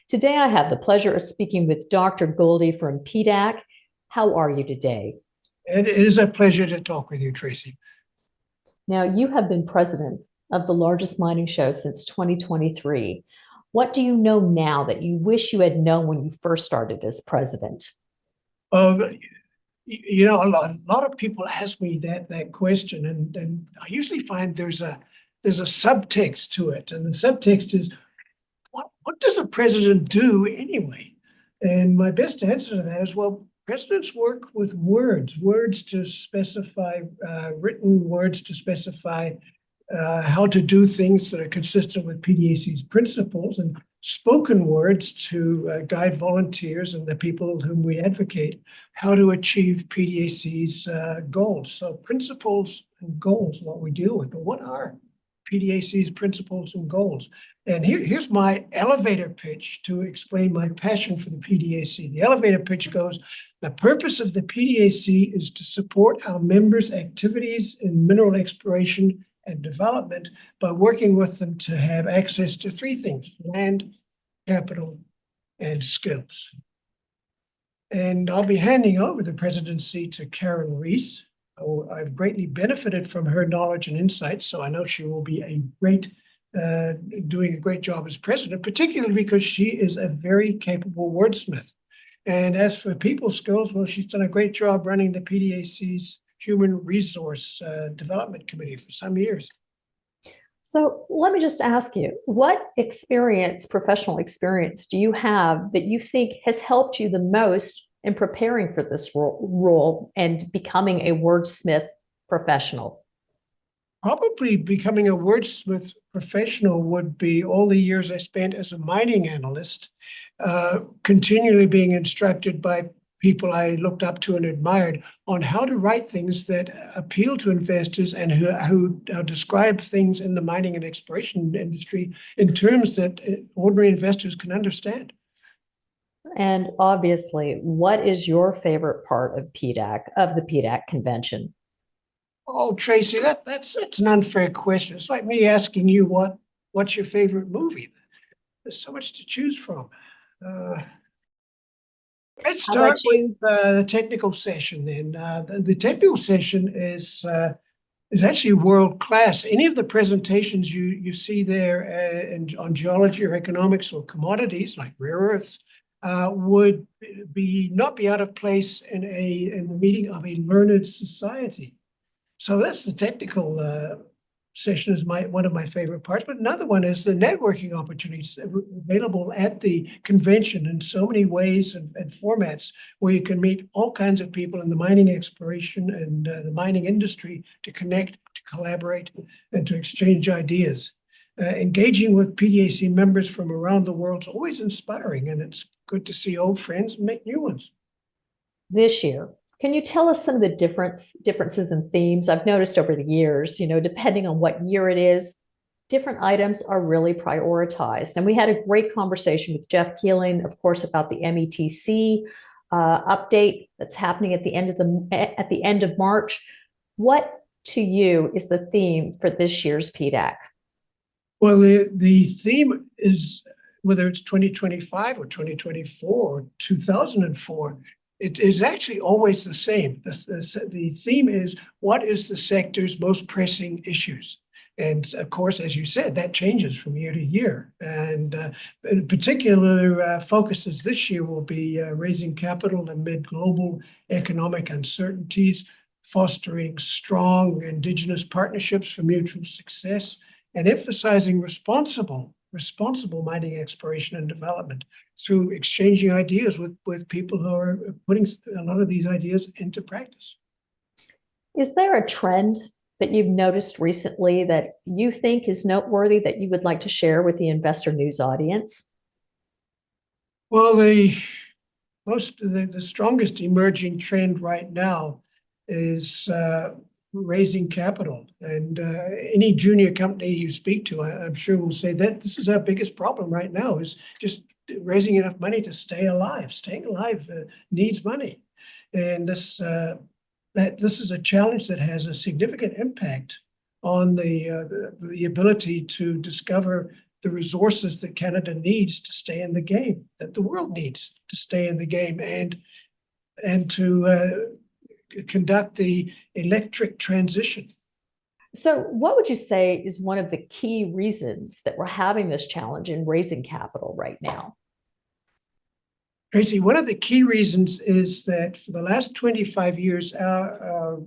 Today, I have the pleasure of speaking with Dr. Goldie from PDAC. How are you today? It is a pleasure to talk with you, Tracy. Now, you have been president of the largest mining show since 2023. What do you know now that you wish you had known when you first started as president? A lot of people ask me that question, and I usually find there's a subtext to it, and the subtext is, what does a president do anyway? And my best answer to that is, well, presidents work with words to specify, written words to specify how to do things that are consistent with PDAC's principles, and spoken words to guide volunteers and the people whom we advocate how to achieve PDAC's goals. So principles and goals, what we deal with, but what are PDAC's principles and goals? And here's my elevator pitch to explain my passion for the PDAC. The elevator pitch goes, the purpose of the PDAC is to support our members' activities in mineral exploration and development by working with them to have access to three things: land, capital, and skills. And I'll be handing over the presidency to Karen Reese. I've greatly benefited from her knowledge and insights, so I know she will be doing a great job as president, particularly because she is a very capable wordsmith. And as for people skills, well, she's done a great job running the PDAC's Human Resource Development Committee for some years. So let me just ask you, what professional experience do you have that you think has helped you the most in preparing for this role and becoming a wordsmith professional? Probably becoming a wordsmith professional would be all the years I spent as a mining analyst, continually being instructed by people I looked up to and admired on how to write things that appeal to investors and who describe things in the mining and exploration industry in terms that ordinary investors can understand. And obviously, what is your favorite part of the PDAC convention? Oh, Tracy, that's an unfair question. It's like me asking you what's your favorite movie. There's so much to choose from. Let's start with the technical session then. The technical session is actually world class. Any of the presentations you see there on geology or economics or commodities like rare earths would not be out of place in a meeting of a learned society. So that's the technical session is one of my favorite parts. But another one is the networking opportunities available at the convention in so many ways and formats, where you can meet all kinds of people in the mining exploration and the mining industry to connect, to collaborate, and to exchange ideas. Engaging with PDAC members from around the world is always inspiring, and it's good to see old friends and make new ones. This year, can you tell us some of the differences in themes? I've noticed over the years, depending on what year it is, different items are really prioritized. And we had a great conversation with Jeff Keeling, of course, about the METC update that's happening at the end of March. What to you is the theme for this year's PDAC? Well, the theme is, whether it's 2025 or 2024 or 2004, it is actually always the same. The theme is, what is the sector's most pressing issues? And of course, as you said, that changes from year to year. And in particular, focuses this year will be raising capital amid global economic uncertainties, fostering strong Indigenous partnerships for mutual success, and emphasizing responsible mining exploration and development through exchanging ideas with people who are putting a lot of these ideas into practice. Is there a trend that you've noticed recently that you think is noteworthy that you would like to share with the Investor News audience? Well, the strongest emerging trend right now is raising capital. And any junior company you speak to, I'm sure will say that this is our biggest problem right now, is just raising enough money to stay alive. Staying alive needs money. And this that this is a challenge that has a significant impact on the ability to discover the resources that Canada needs to stay in the game, that the world needs to stay in the game, and to conduct the electric transition. So, what would you say is one of the key reasons that we're having this challenge in raising capital right now? Tracy, one of the key reasons is that for the last 25 years, our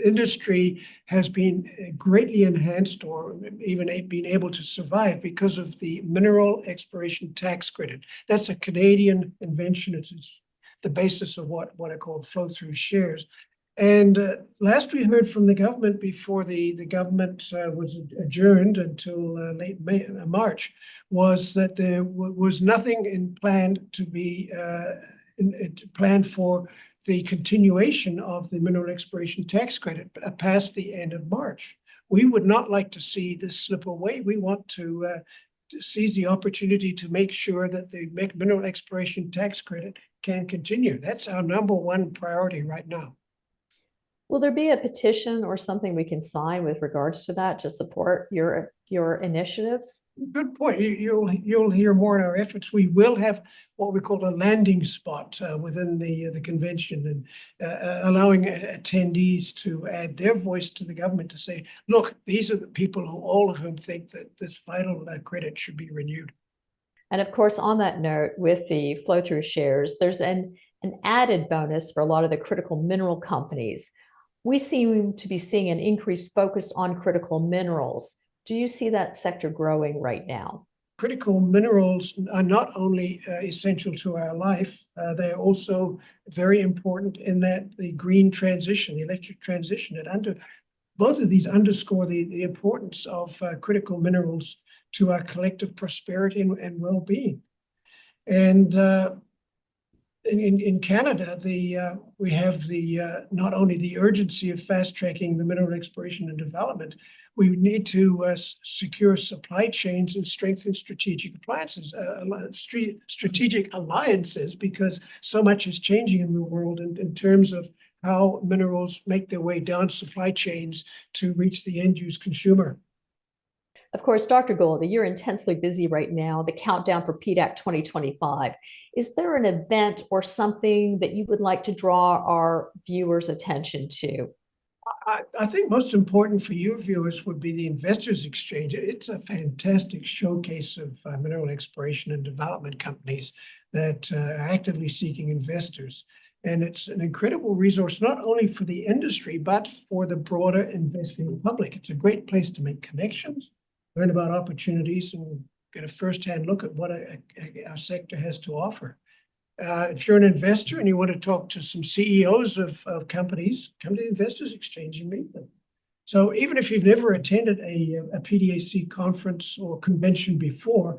industry has been greatly enhanced or even been able to survive because of the mineral exploration tax credit. That's a Canadian invention. It's the basis of what I call flow-through shares. And last we heard from the government before the government was adjourned until late March, was that there was nothing planned to be planned for the continuation of the mineral exploration tax credit past the end of March. We would not like to see this slip away. We want to seize the opportunity to make sure that the mineral exploration tax credit can continue. That's our #1 priority right now. Will there be a petition or something we can sign with regards to that to support your initiatives? Good point. You'll hear more in our efforts. We will have what we call a landing spot within the convention, and allowing attendees to add their voice to the government to say, look, these are the people who all of whom think that this vital credit should be renewed. And of course, on that note, with the flow through shares, there's an added bonus for a lot of the critical mineral companies. We seem to be seeing an increased focus on critical minerals. Do you see that sector growing right now? Critical minerals are not only essential to our life, they are also very important in that the green transition, the electric transition, both of these underscore the importance of critical minerals to our collective prosperity and well-being. And in Canada, we have not only the urgency of fast-tracking the mineral exploration and development, we need to secure supply chains and strengthen strategic alliances, because so much is changing in the world in terms of how minerals make their way down supply chains to reach the end-use consumer. Of course, Dr. Goldie, you're intensely busy right now, the countdown for PDAC 2025. Is there an event or something that you would like to draw our viewers' attention to? I think most important for your viewers would be the Investors Exchange. It's a fantastic showcase of mineral exploration and development companies that are actively seeking investors. And it's an incredible resource, not only for the industry, but for the broader investing public. It's a great place to make connections, learn about opportunities, and get a firsthand look at what our sector has to offer. If you're an investor and you want to talk to some CEOs of companies, come to the Investors Exchange and meet them. So even if you've never attended a PDAC conference or convention before,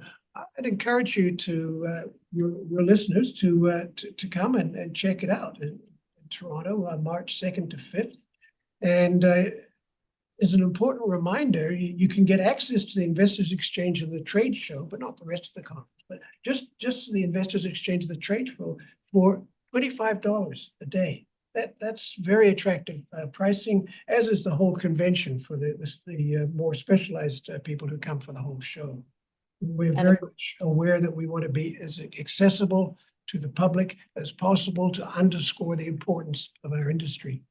I'd encourage you to your listeners to come and check it out in Toronto, March 2nd to 5th. And as an important reminder, you can get access to the Investors Exchange and the trade show, but not the rest of the conference. But just the Investors Exchange, the trade show, for $25 a day. That's very attractive pricing, as is the whole convention for the more specialized people who come for the whole show. We're very much aware that we want to be as accessible to the public as possible to underscore the importance of our industry.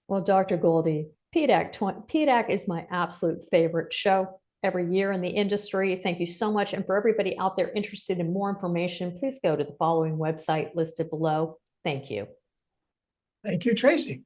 Well, Dr. Goldie, PDAC is my absolute favorite show every year in the industry. Thank you so much. And for everybody out there interested in more information, please go to the following website listed below. Thank you. Thank you, Tracy.